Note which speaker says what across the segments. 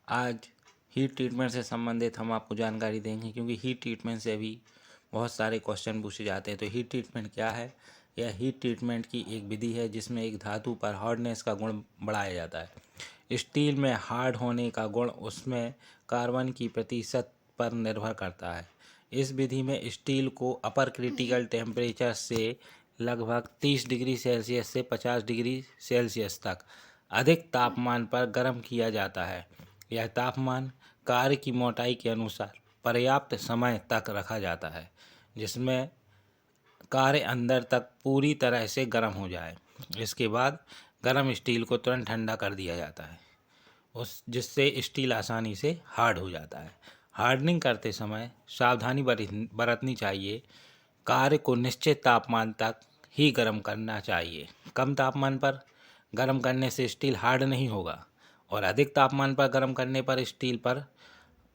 Speaker 1: आज heat treatment से संबंधित हम आपको जानकारी देंगे, क्योंकि हीट ट्रीटमेंट से भी बहुत सारे क्वेश्चन पूछे जाते हैं। तो हीट ट्रीटमेंट क्या है? यह हीट ट्रीटमेंट की एक विधि है जिसमें एक धातु पर हार्डनेस का गुण बढ़ाया जाता है। स्टील में हार्ड होने का गुण उसमें कार्बन की प्रतिशत पर निर्भर करता है। इस विधि में स्टील को अपर क्रिटिकल टेम्परेचर से लगभग 30 डिग्री सेल्सियस से 50 डिग्री सेल्सियस तक अधिक तापमान पर गर्म किया जाता है। यह तापमान कार्य की मोटाई के अनुसार पर्याप्त समय तक रखा जाता है, जिसमें कार्य अंदर तक पूरी तरह से गर्म हो जाए। इसके बाद गर्म स्टील को तुरंत ठंडा कर दिया जाता है, जिससे स्टील आसानी से हार्ड हो जाता है। हार्डनिंग करते समय सावधानी बरतनी चाहिए। कार्य को निश्चित तापमान तक ही गर्म करना चाहिए। कम तापमान पर गर्म करने से स्टील हार्ड नहीं होगा, और अधिक तापमान पर गर्म करने पर स्टील पर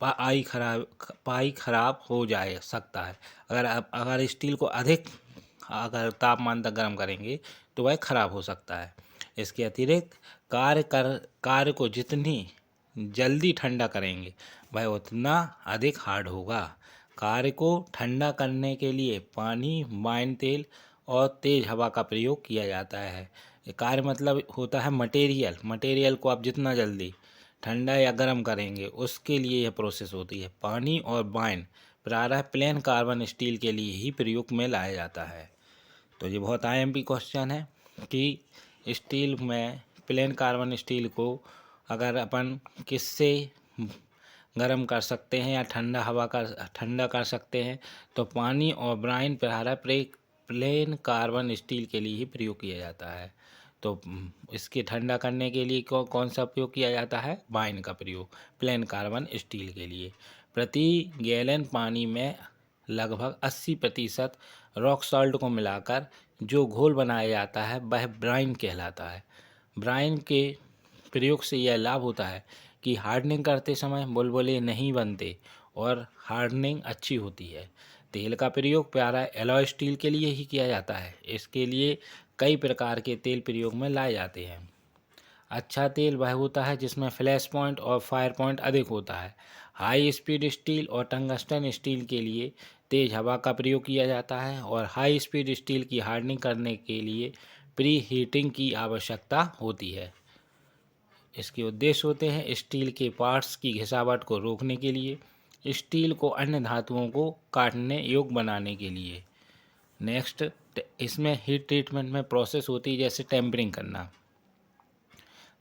Speaker 1: पाई खराब हो जाए सकता है। अगर स्टील को अगर तापमान तक गर्म करेंगे तो वह खराब हो सकता है। इसके अतिरिक्त कार्य को जितनी जल्दी ठंडा करेंगे वह उतना अधिक हार्ड होगा। कार्य को ठंडा करने के लिए पानी, वाइन तेल और तेज हवा का प्रयोग किया जाता है। कार्य मतलब होता है मटेरियल को आप जितना जल्दी ठंडा या गर्म करेंगे उसके लिए यह प्रोसेस होती है। पानी और वाइन प्रायः प्लेन कार्बन स्टील के लिए ही प्रयोग में लाया जाता है। तो ये बहुत आईएमपी क्वेश्चन है कि स्टील में प्लेन कार्बन स्टील को अगर अपन किससे गर्म कर सकते हैं या ठंडा कर सकते हैं, तो पानी और ब्राइन प्रायः प्लेन कार्बन स्टील के लिए ही प्रयोग किया जाता है। तो इसके ठंडा करने के लिए कौन सा प्रयोग किया जाता है? वाइन का प्रयोग प्लेन कार्बन स्टील के लिए। प्रति गैलन पानी में लगभग 80% रॉक सॉल्ट को मिलाकर जो घोल बनाया जाता है वह ब्राइन कहलाता है। ब्राइन के प्रयोग से यह लाभ होता है कि हार्डनिंग करते समय बुलबुले नहीं बनते और हार्डनिंग अच्छी होती है। तेल का प्रयोग प्यारा एलॉय स्टील के लिए ही किया जाता है। इसके लिए कई प्रकार के तेल प्रयोग में लाए जाते हैं। अच्छा तेल वह होता है जिसमें फ्लैश पॉइंट और फायर पॉइंट अधिक होता है। हाई स्पीड स्टील और टंगस्टन स्टील के लिए तेज हवा का प्रयोग किया जाता है, और हाई स्पीड स्टील की हार्डनिंग करने के लिए प्री हीटिंग की आवश्यकता होती है। इसके उद्देश्य होते हैं स्टील के पार्ट्स की घिसावट को रोकने के लिए, स्टील को अन्य धातुओं को काटने योग्य बनाने के लिए। नेक्स्ट, इसमें हीट ट्रीटमेंट में प्रोसेस होती है जैसे टेम्परिंग करना।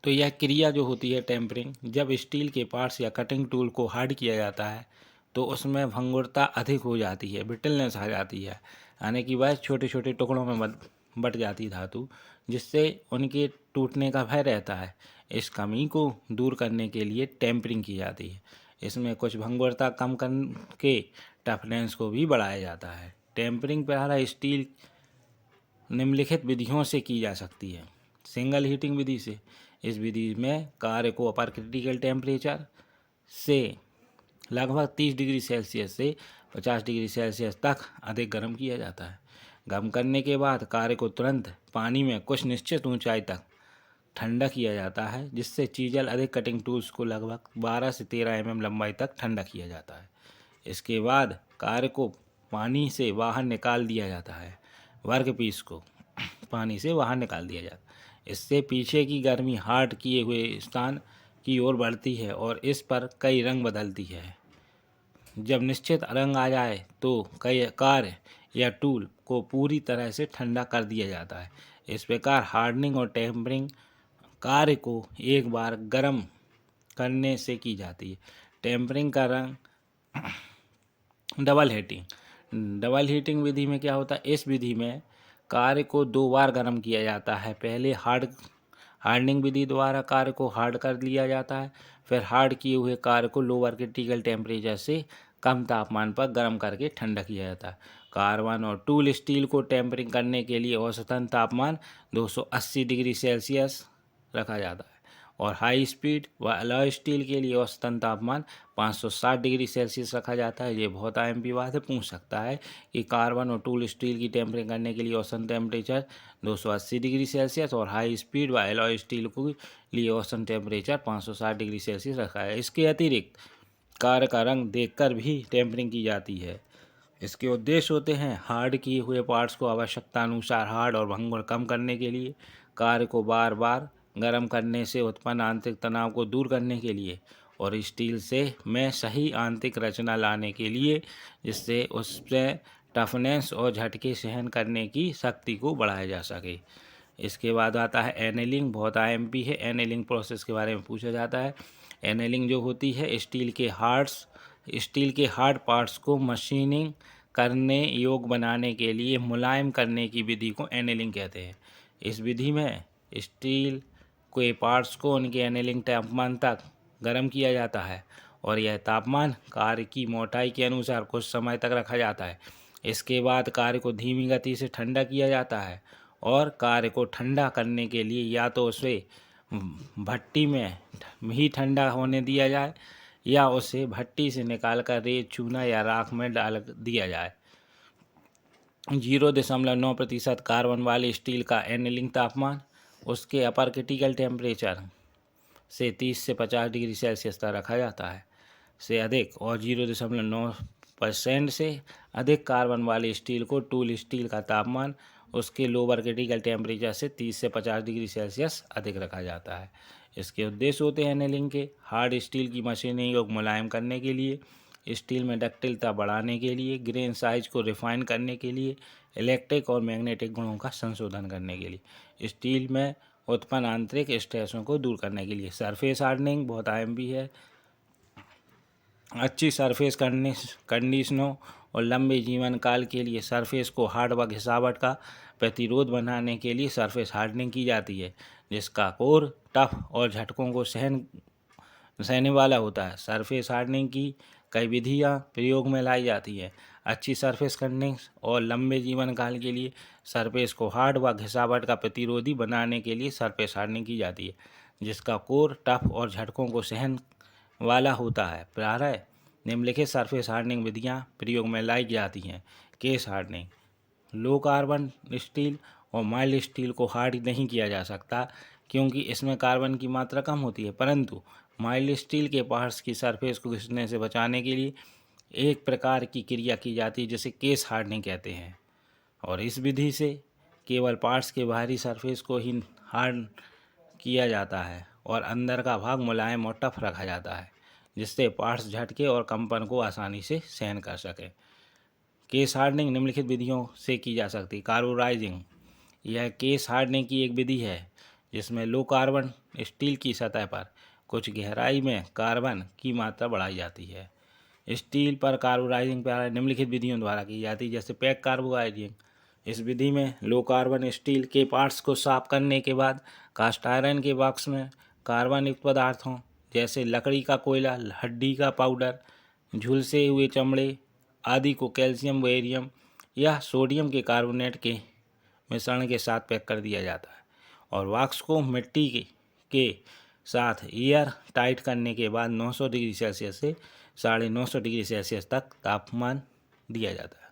Speaker 1: तो यह क्रिया जो होती है टेम्परिंग, जब स्टील के पार्ट्स या कटिंग टूल को हार्ड किया जाता है तो उसमें भंगुरता अधिक हो जाती है, ब्रिटलनेस आ जाती है, यानी कि वह छोटे छोटे टुकड़ों में बट जाती धातु, जिससे उनके टूटने का भय रहता है। इस कमी को दूर करने के लिए टेम्परिंग की जाती है। इसमें कुछ भंगुरता कम करके टफनेस को भी बढ़ाया जाता है। टेम्परिंग द्वारा स्टील निम्नलिखित विधियों से की जा सकती है। सिंगल हीटिंग विधि से, इस विधि में कार्य को अपर क्रिटिकल टेम्परेचर से लगभग 30 डिग्री सेल्सियस से 50 डिग्री सेल्सियस तक अधिक गर्म किया जाता है। गर्म करने के बाद कार्य को तुरंत पानी में कुछ निश्चित ऊंचाई तक ठंडा किया जाता है, जिससे चीजल अधिक कटिंग टूल्स को लगभग 12 से 13 लंबाई तक ठंडा किया जाता है। इसके बाद कार्य को पानी से बाहर निकाल दिया जाता है। वर्कपीस को पानी से बाहर निकाल दिया जाता है। इससे पीछे की गर्मी हार्ड किए हुए स्थान की ओर बढ़ती है और इस पर कई रंग बदलती है। जब निश्चित रंग आ जाए तो कई कार्य या टूल को पूरी तरह से ठंडा कर दिया जाता है। इस प्रकार हार्डनिंग और टेम्परिंग कार्य को एक बार गर्म करने से की जाती है। टेम्परिंग का रंग डबल हीटिंग विधि में क्या होता है? इस विधि में कार्य को 2 बार गर्म किया जाता है। पहले हार्डनिंग विधि द्वारा कार्य को हार्ड कर लिया जाता है, फिर हार्ड किए हुए कार्य को लोअर क्रिटिकल टेम्परेचर से कम तापमान पर गर्म करके ठंडा किया जाता है। कार्बन और टूल स्टील को टेम्परिंग करने के लिए औसतन तापमान 280 डिग्री सेल्सियस रखा जाता है, और हाई स्पीड व अलॉय स्टील के लिए औसतन तापमान 560 डिग्री सेल्सियस रखा जाता है। ये बहुत आईएमपी बात है, पूछ सकता है कि कार्बन और टूल स्टील की टेम्परिंग करने के लिए औसतन टेम्परेचर 280 डिग्री सेल्सियस और हाई स्पीड व अलॉय स्टील के लिए औसतन टेम्परेचर 560 डिग्री सेल्सियस रखा है। इसके अतिरिक्त कार का रंग देखकर भी टेम्परिंग की जाती है। इसके उद्देश्य होते हैं हार्ड किए हुए पार्ट्स को आवश्यकता अनुसार हार्ड और भंगुर कम करने के लिए, कार को बार बार गर्म करने से उत्पन्न आंतरिक तनाव को दूर करने के लिए और स्टील से में सही आंतरिक रचना लाने के लिए, जिससे उससे टफनेस और झटके सहन करने की शक्ति को बढ़ाया जा सके। इसके बाद आता है एनेलिंग, बहुत आईएमपी है। एनेलिंग प्रोसेस के बारे में पूछा जाता है। एनेलिंग जो होती है स्टील के हार्ड पार्ट्स को मशीनिंग करने योग्य बनाने के लिए मुलायम करने की विधि को एनेलिंग कहते हैं। इस विधि में स्टील के पार्ट्स को उनके एनेलिंग तापमान तक गर्म किया जाता है और यह तापमान कार्य की मोटाई के अनुसार कुछ समय तक रखा जाता है। इसके बाद कार्य को धीमी गति से ठंडा किया जाता है और कार्य को ठंडा करने के लिए या तो उसे भट्टी में ही ठंडा होने दिया जाए या उसे भट्टी से निकालकर रेत, चूना या राख में डाल दिया जाए। 0.9% कार्बन वाले स्टील का एनेलिंग तापमान उसके अपर क्रिटिकल टेम्परेचर से 30 से 50 डिग्री सेल्सियस तक रखा जाता है से अधिक, और 0.9% से अधिक कार्बन वाले स्टील को टूल स्टील का तापमान उसके लोअर क्रिटिकल टेम्परेचर से 30 से 50 डिग्री सेल्सियस अधिक रखा जाता है। इसके उद्देश्य होते हैं एनेलिंग के हार्ड स्टील की मशीनिंग को मुलायम करने के लिए, स्टील में डक्टिलता बढ़ाने के लिए, ग्रेन साइज को रिफाइन करने के लिए, इलेक्ट्रिक और मैग्नेटिक गुणों का संशोधन करने के लिए, स्टील में उत्पन्न आंतरिक स्ट्रेसों को दूर करने के लिए। सरफेस हार्डनिंग बहुत आईएमपी है। अच्छी सरफेस कंडीशनों और लंबे जीवन काल के लिए सरफेस को हार्ड व घिसावट का प्रतिरोध बनाने के लिए सरफेस हार्डनिंग की जाती है, जिसका कोर टफ और झटकों को सहने वाला होता है। सरफेस हार्डनिंग की कई विधियाँ प्रयोग में लाई जाती हैं। अच्छी सरफेस कंडीशनिंग और लंबे जीवन काल के लिए सरफेस को हार्ड व घिसावट का प्रतिरोधी बनाने के लिए सरफेस हार्डनिंग की जाती है, जिसका कोर टफ और झटकों को सहन वाला होता है। प्रायः निम्नलिखित सरफेस हार्डनिंग विधियाँ प्रयोग में लाई जाती हैं। Case hardening, low carbon steel और माइल्ड स्टील को हार्ड नहीं किया जा सकता क्योंकि इसमें कार्बन की मात्रा कम होती है, परंतु माइल्ड स्टील के पार्ट्स की सरफेस को घिसने से बचाने के लिए एक प्रकार की क्रिया की जाती है जिसे केस हार्डनिंग कहते हैं, और इस विधि से केवल पार्ट्स के बाहरी सरफेस को ही हार्ड किया जाता है और अंदर का भाग मुलायम और टफ रखा जाता है, जिससे पार्ट्स झटके और कंपन को आसानी से सहन कर सकें। केस हार्डनिंग निम्नलिखित विधियों से की जा सकती है। कार्बोराइजिंग, यह केस हार्डनिंग की एक विधि है जिसमें लो कार्बन स्टील की सतह पर कुछ गहराई में कार्बन की मात्रा बढ़ाई जाती है। स्टील पर कार्बोराइजिंग प्रायः निम्नलिखित विधियों द्वारा की जाती है, जैसे पैक कार्बोराइजिंग। इस विधि में लो कार्बन स्टील के पार्ट्स को साफ करने के बाद कास्ट आयरन के बॉक्स में कार्बन युक्त पदार्थों जैसे लकड़ी का कोयला, हड्डी का पाउडर, झुलसे हुए चमड़े आदि को कैल्शियम, बेरियम या सोडियम के कार्बोनेट के मिश्रण के साथ पैक कर दिया जाता है और वाक्स को मिट्टी के साथ एयर टाइट करने के बाद 900 डिग्री सेल्सियस से 950 डिग्री सेल्सियस तक तापमान दिया जाता है।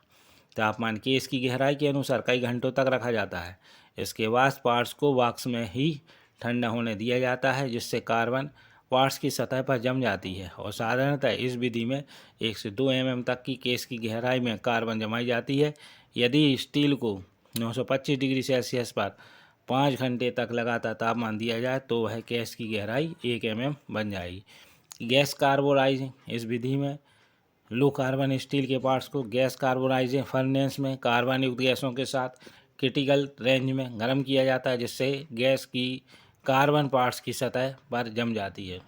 Speaker 1: तापमान केस की गहराई के अनुसार कई घंटों तक रखा जाता है। इसके बाद पार्ट्स को वाक्स में ही ठंडा होने दिया जाता है, जिससे कार्बन पार्ट्स की सतह पर जम जाती है, और साधारणतः इस विधि में 1 से 2 mm तक की केस की गहराई में कार्बन जमाई जाती है। यदि स्टील को 925 डिग्री सेल्सियस पर 5 घंटे तक लगातार तापमान दिया जाए तो वह केस की गहराई 1 mm बन जाएगी। गैस कार्बोराइजिंग, इस विधि में लो कार्बन स्टील के पार्ट्स को गैस कार्बोराइजिंग फर्नेस में कार्बन युक्त गैसों के साथ क्रिटिकल रेंज में गर्म किया जाता है, जिससे गैस की कार्बन पार्ट्स की सतह पर जम जाती है।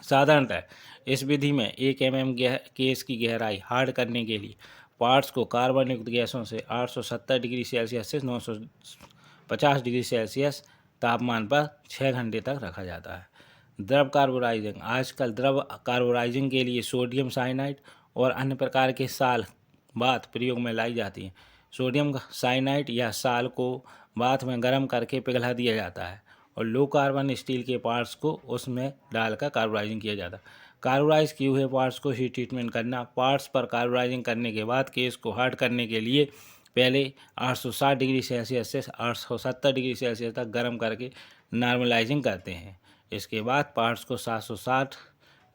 Speaker 1: साधारणतः इस विधि में 1 mm केस की गहराई हार्ड करने के लिए पार्ट्स को कार्बन युक्त गैसों से 870 डिग्री सेल्सियस से 950 डिग्री सेल्सियस तापमान पर 6 घंटे तक रखा जाता है। द्रव कार्बोराइजिंग, आजकल द्रव कार्बोराइजिंग के लिए सोडियम साइनाइड और अन्य प्रकार के साल बाथ प्रयोग में लाई जाती हैं। सोडियम साइनाइड या साल को बाथ में गर्म करके पिघला दिया जाता है और लो कार्बन स्टील के पार्ट्स को उसमें डालकर कार्बोराइजिंग किया जाता है। कार्बोराइज किए हुए पार्ट्स को हीट ट्रीटमेंट करना। पार्ट्स पर कार्बोराइजिंग करने के बाद केस को हार्ड करने के लिए पहले 860 डिग्री सेल्सियस से 870 डिग्री सेल्सियस तक गर्म करके नॉर्मलाइजिंग करते हैं। इसके बाद पार्ट्स को 760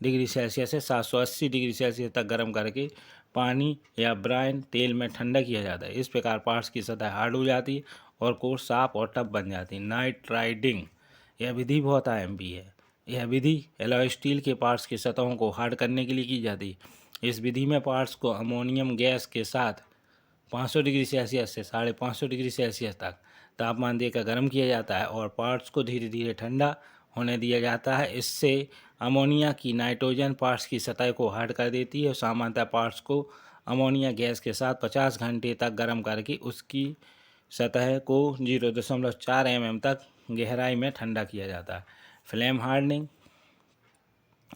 Speaker 1: डिग्री सेल्सियस से 780 डिग्री सेल्सियस तक गर्म करके पानी या ब्राइन तेल में ठंडा किया जाता है। इस प्रकार पार्ट्स की सतह हार्ड हो जाती है और कोर्स साफ और टफ बन जाती है। नाइट्राइडिंग, यह विधि बहुत आईएमपी है। यह विधि एलॉय स्टील के पार्ट्स की सतहों को हार्ड करने के लिए की जाती है। इस विधि में पार्ट्स को अमोनियम गैस के साथ 500 डिग्री सेल्सियस से 550 डिग्री सेल्सियस तक तापमान देकर गर्म किया जाता है और पार्ट्स को धीरे धीरे ठंडा होने दिया जाता है। इससे अमोनिया की नाइट्रोजन पार्ट्स की सतह को हार्ड कर देती है और सामान्यतः पार्ट्स को अमोनिया गैस के साथ 50 घंटे तक गर्म करके उसकी सतह को 0.4 mm तक गहराई में ठंडा किया जाता है। फ्लेम हार्डनिंग,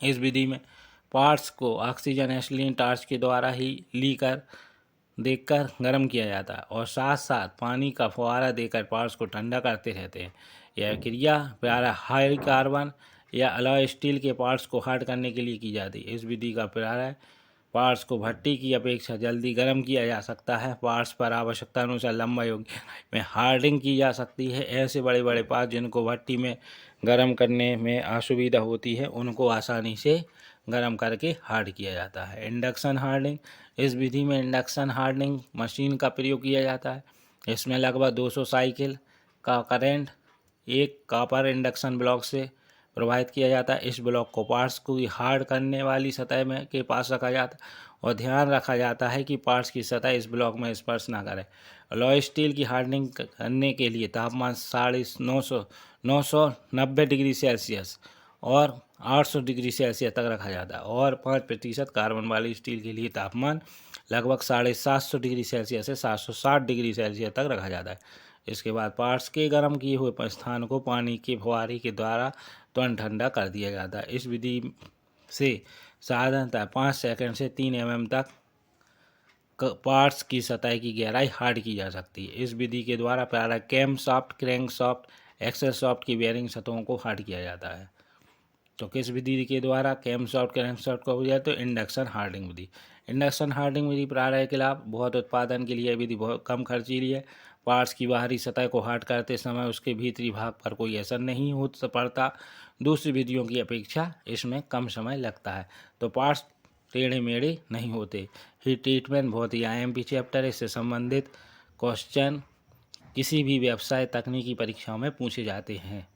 Speaker 1: इस विधि में पार्ट्स को ऑक्सीजन एसिलीन टार्च के द्वारा ही देखकर गर्म किया जाता है और साथ साथ पानी का फुहारा देकर पार्ट्स को ठंडा करते रहते हैं। यह क्रिया प्रायः हाई कार्बन या अलॉय स्टील के पार्ट्स को हार्ड करने के लिए की जाती है। इस विधि का प्रायः पार्ट्स को भट्टी की अपेक्षा जल्दी गर्म किया जा सकता है। पार्ट्स पर आवश्यकता अनुसार लंबा योग्य में हार्डिंग की जा सकती है। ऐसे बड़े बड़े पार्ट्स जिनको भट्टी में गर्म करने में असुविधा होती है उनको आसानी से गर्म करके हार्ड किया जाता है। इंडक्शन हार्डनिंग, इस विधि में इंडक्शन हार्डनिंग मशीन का प्रयोग किया जाता है। इसमें लगभग 200 साइकिल का करंट एक कॉपर इंडक्शन ब्लॉक से प्रवाहित किया जाता है। इस ब्लॉक को पार्ट्स को हार्ड करने वाली सतह में के पास रखा जाता है और ध्यान रखा जाता है कि पार्ट्स की सतह इस ब्लॉक में स्पर्श ना करे। अलॉय स्टील की हार्डनिंग करने के लिए तापमान 990 डिग्री सेल्सियस और 800 डिग्री सेल्सियस तक रखा जाता है और 5% कार्बन वाली स्टील के लिए तापमान लगभग 750 डिग्री सेल्सियस से 760 डिग्री सेल्सियस तक रखा जाता है। इसके बाद पार्ट्स के गर्म किए हुए स्थान को पानी के फुहारे के द्वारा तुरंत ठंडा कर दिया जाता है। इस विधि से साधारणतः 5 सेकंड से 3 mm तक पार्ट्स की सतह की गहराई हार्ड की जा सकती है। इस विधि के द्वारा प्रायः cam shaft, crank shaft, axle shaft की बेयरिंग सतहों को हार्ड किया जाता है। तो किस विधि के द्वारा कैम सॉफ्ट, क्रैंक सॉफ्ट को हो जाए तो इंडक्शन हार्डिंग विधि। इंडक्शन हार्डिंग विधि प्रायः के लाभ, बहुत उत्पादन के लिए विधि बहुत कम खर्चीली है। पार्ट्स की बाहरी सतह को हार्ड करते समय उसके भीतरी भाग पर कोई असर नहीं हो पड़ता। दूसरी विधियों की अपेक्षा इसमें कम समय लगता है तो पार्ट्स टेढ़े मेढ़े नहीं होते। हीट ट्रीटमेंट बहुत ही आईएमपी चैप्टर है। इससे संबंधित क्वेश्चन किसी भी व्यवसाय तकनीकी परीक्षाओं में पूछे जाते हैं।